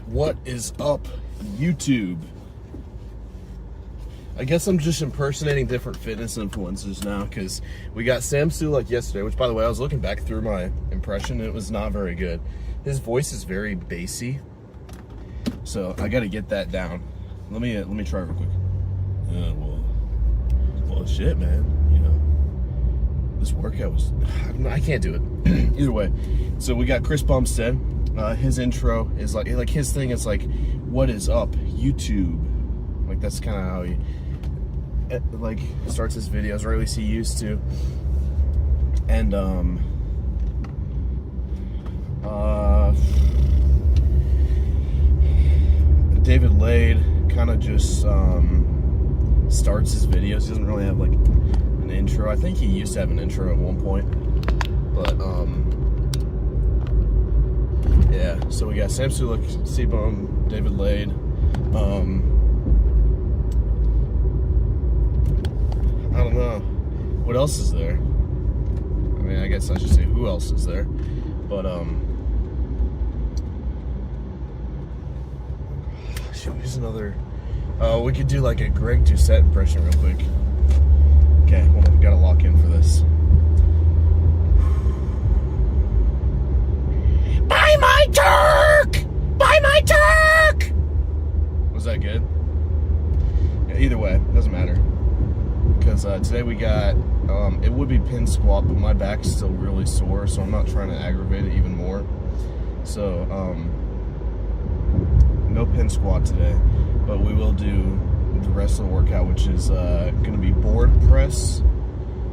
What is up, YouTube? I guess I'm just impersonating different fitness influencers now because we got Sam Sulek yesterday, which, by the way, I was looking back through my impression and it was not very good. His voice is very bassy, so I got to get that down. Let me try real quick. Well, shit, man. You know, this workout was, I can't do it. Either way, so we got Chris Bumstead. His intro is like his thing is like, what is up, YouTube? Like that's kind of how he like starts his videos, or at least he used to. And David Lade kind of just starts his videos. He doesn't really have like an intro. I think he used to have an intro at one point, but yeah. So we got Sam Sulek, C-Bum, David Lade. I don't know. What else is there? I mean, I guess I should say who else is there. But, shoot, here's another. We could do like a Greg Doucette impression real quick. Okay, hold on, we gotta lock in for this. Buy my Turk! Buy my Turk! Was that good? Yeah, either way, doesn't matter. Because today we got, it would be pin squat, but my back's still really sore, so I'm not trying to aggravate it even more. So, no pin squat today, but we will do the rest of the workout, which is going to be board press,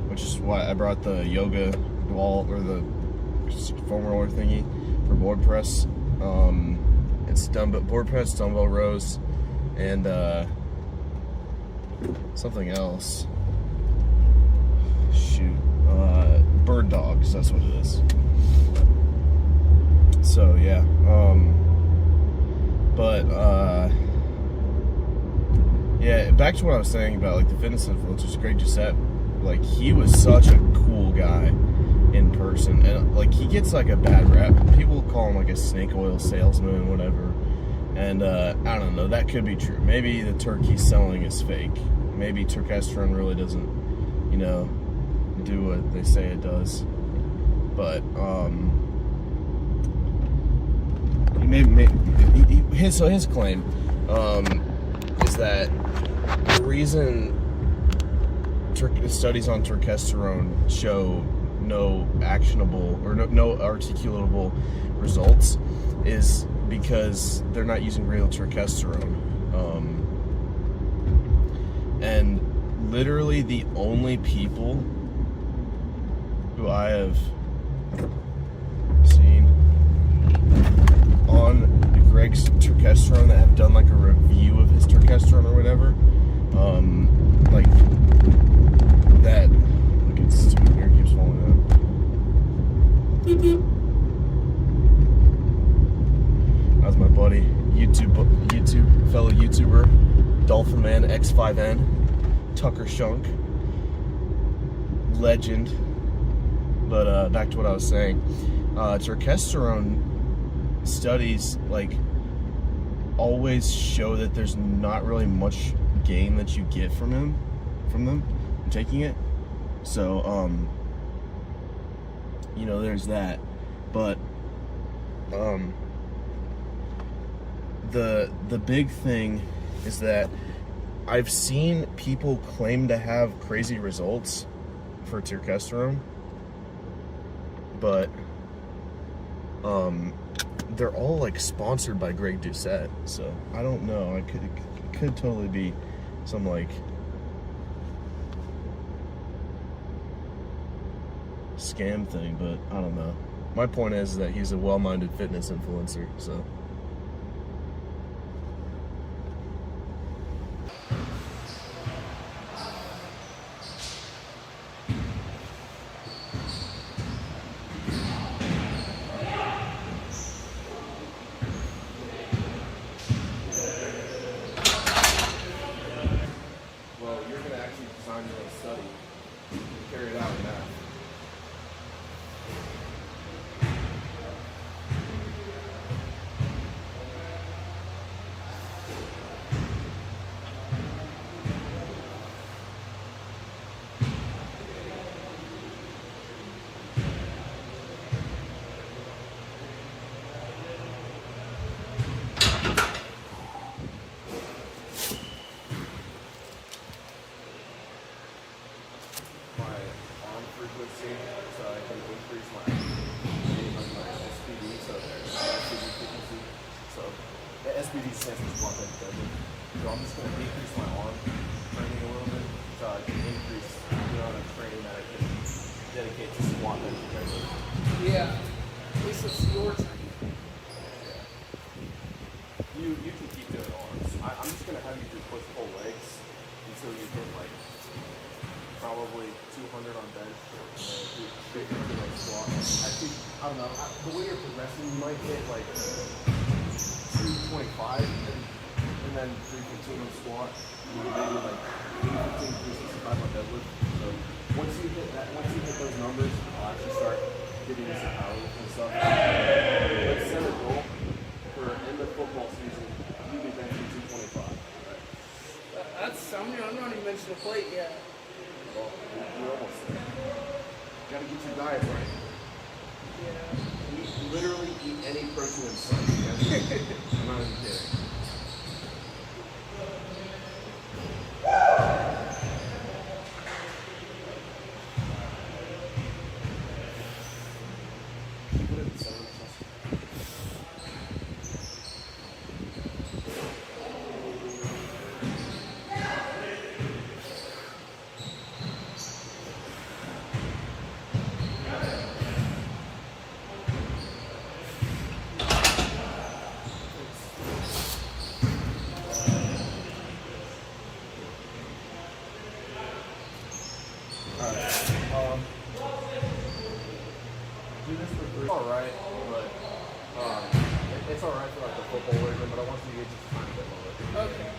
which is why I brought the yoga ball, or the foam roller thingy for board press. It's board press, dumbbell rows, and something else. Shoot, bird dogs, that's what it is. So yeah, yeah, back to what I was saying about like the fitness influencers, Greg Doucette. Like, he was such a cool guy in person, and like he gets like a bad rap. People call him like a snake oil salesman and whatever, and I don't know, that could be true. Maybe the turk he's selling is fake. Maybe turkesterone really doesn't, you know, do what they say it does. But his claim is that the reason studies on turkesterone show no actionable or no articulatable results is because they're not using real turkesterone. And literally the only people who I have seen on Greg's turkesterone that have done like a review of his turkesterone or whatever, like that. Look, it's stupid here, it keeps falling out. That was my buddy, fellow YouTuber, Dolphin Man X5N, Tucker Shunk, legend. But back to what I was saying, turkesterone studies like always show that there's not really much gain that you get from them taking it. So you know, there's that. But the big thing is that I've seen people claim to have crazy results for turkesterone, but they're all like sponsored by Greg Doucette, so I don't know. It could totally be some like scam thing, but I don't know. My point is that he's a well-minded fitness influencer, so. Well, you're going to actually design your own study and carry it out in math. 3D stance and squat bench deadlift. So I'm just going to decrease my arm training a little bit so I can increase the amount of training that I can dedicate to squat bench and deadlift. Yeah. At least it's your training. You can keep doing arms. I'm just going to have you do push-pull legs until you hit like probably 200 on bench and then do 50 on squat. I think, I don't know, the way you're progressing, you might hit like 225 and then 315 on squat, and then maybe like 315, 365 on deadlift. So once you hit those numbers, I'll actually start giving you some powerlifting stuff. Let's set a goal for end of football season, you be benching 225. Right? I'm not even mentioning the plate yet. Well, you're almost there. Gotta get your diet right. Yeah. Literally eat any protein in sight. I'm not even kidding. Put it in 7 plus. Do this for 3. Alright, but it's alright for like the football weight room, but I want you to get just a tiny bit lower. Okay.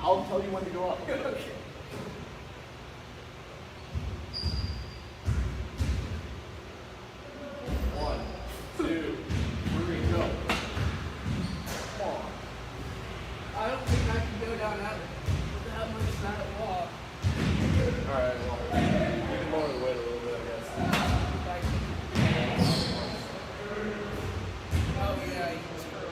I'll tell you when to go up. Okay. One, two, three, go. Come on. I don't think I can go down that much that wall. Alright, well, you can lower the weight a little bit, I guess. Oh yeah, you just curl.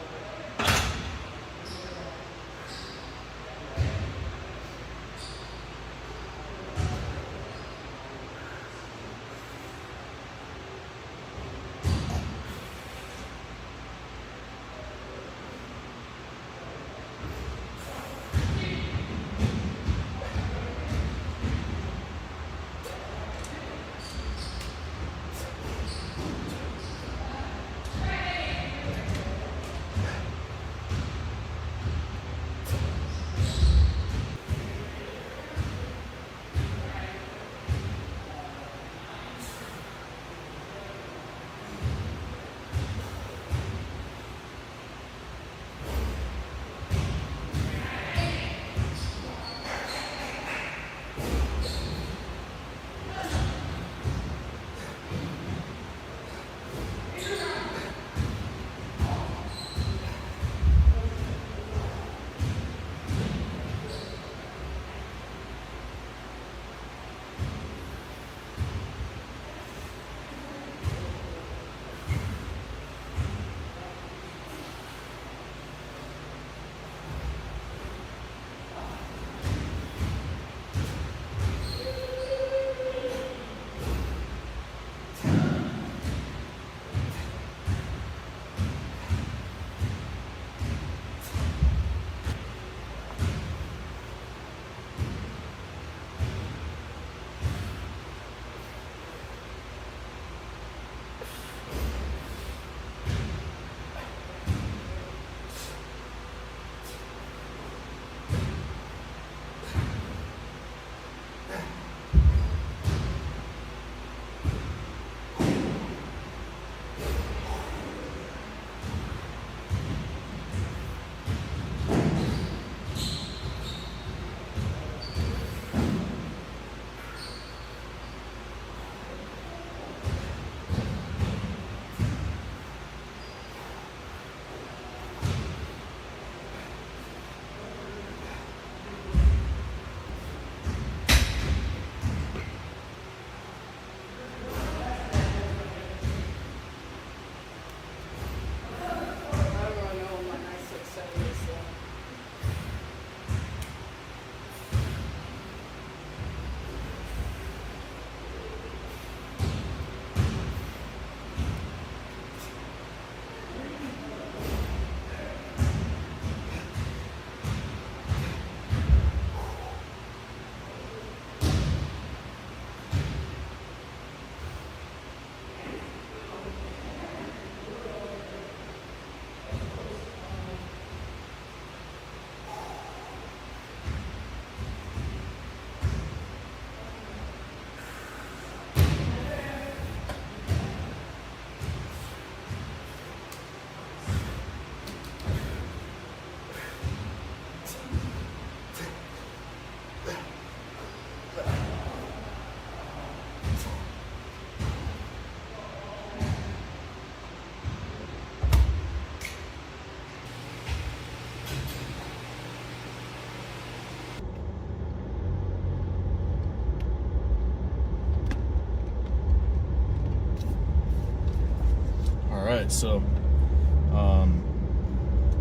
Alright, so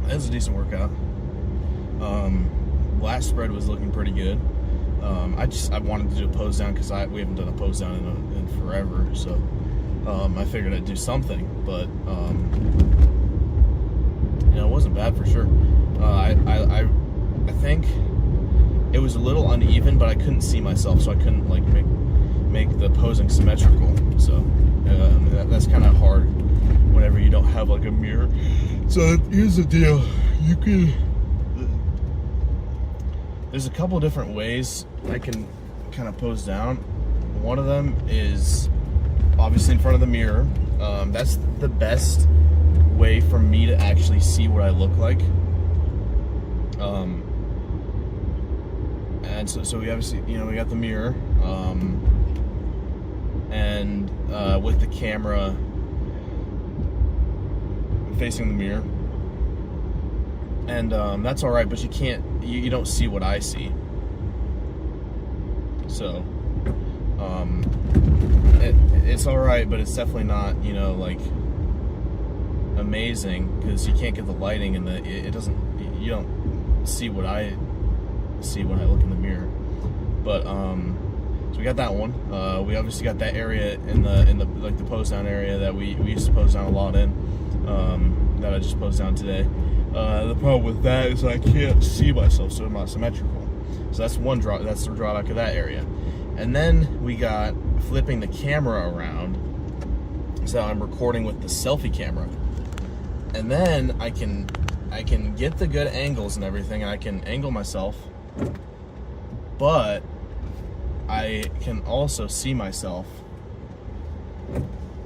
that was a decent workout. Last spread was looking pretty good. I wanted to do a pose down because we haven't done a pose down in forever, so I figured I'd do something, but it wasn't bad for sure. I think it was a little uneven, but I couldn't see myself, so I couldn't like make the posing symmetrical. So that's kind of hard whenever you don't have like a mirror. So here's the deal: there's a couple different ways I can kind of pose down. One of them is obviously in front of the mirror. That's the best way for me to actually see what I look like. And so we obviously, we got the mirror, and with the camera facing the mirror, and that's all right, but you don't see what I see. So it's all right, but it's definitely not, like amazing, because you can't get the lighting and you don't see what I see when I look in the mirror. But so we got that one. We obviously got that area in the like the pose down area that we used to pose down a lot in, that I just posed down today. The problem with that is I can't see myself, so I'm not symmetrical. So that's that's the drawback of that area. And then we got flipping the camera around, so I'm recording with the selfie camera, and then I can get the good angles and everything, and I can angle myself, but I can also see myself.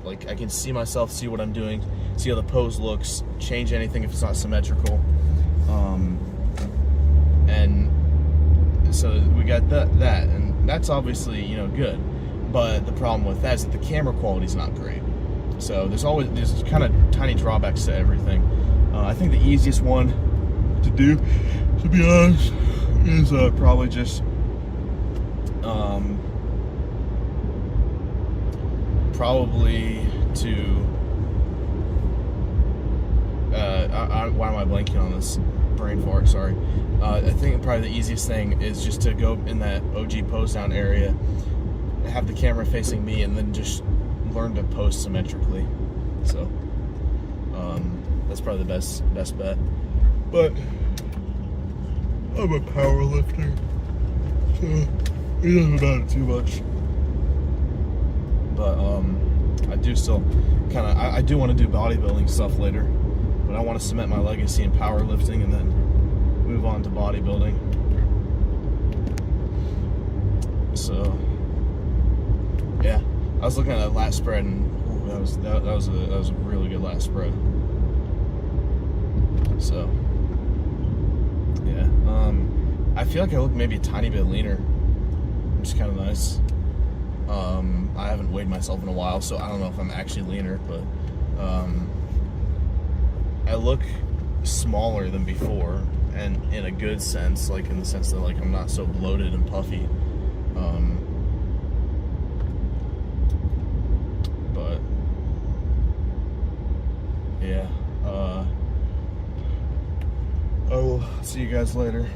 Like, I can see myself, see what I'm doing, see how the pose looks, change anything if it's not symmetrical. And so we got that, and that's obviously, good. But the problem with that is that the camera quality is not great. So there's kind of tiny drawbacks to everything. I think the easiest one to do, to be honest, is probably just probably to why am I blanking on this? Brain fart, sorry. I think probably the easiest thing is just to go in that OG pose down area, have the camera facing me, and then just learn to pose symmetrically. So that's probably the best bet. But I'm a power lifter, so it doesn't matter too much. But I do still I do want to do bodybuilding stuff later, but I want to cement my legacy in powerlifting and then move on to bodybuilding. So yeah, I was looking at that lat spread, and that was a really good lat spread. So yeah, I feel like I look maybe a tiny bit leaner, which is kind of nice. I haven't weighed myself in a while, so I don't know if I'm actually leaner, but I look smaller than before, and in a good sense, like in the sense that like I'm not so bloated and puffy. But yeah, I will see you guys later.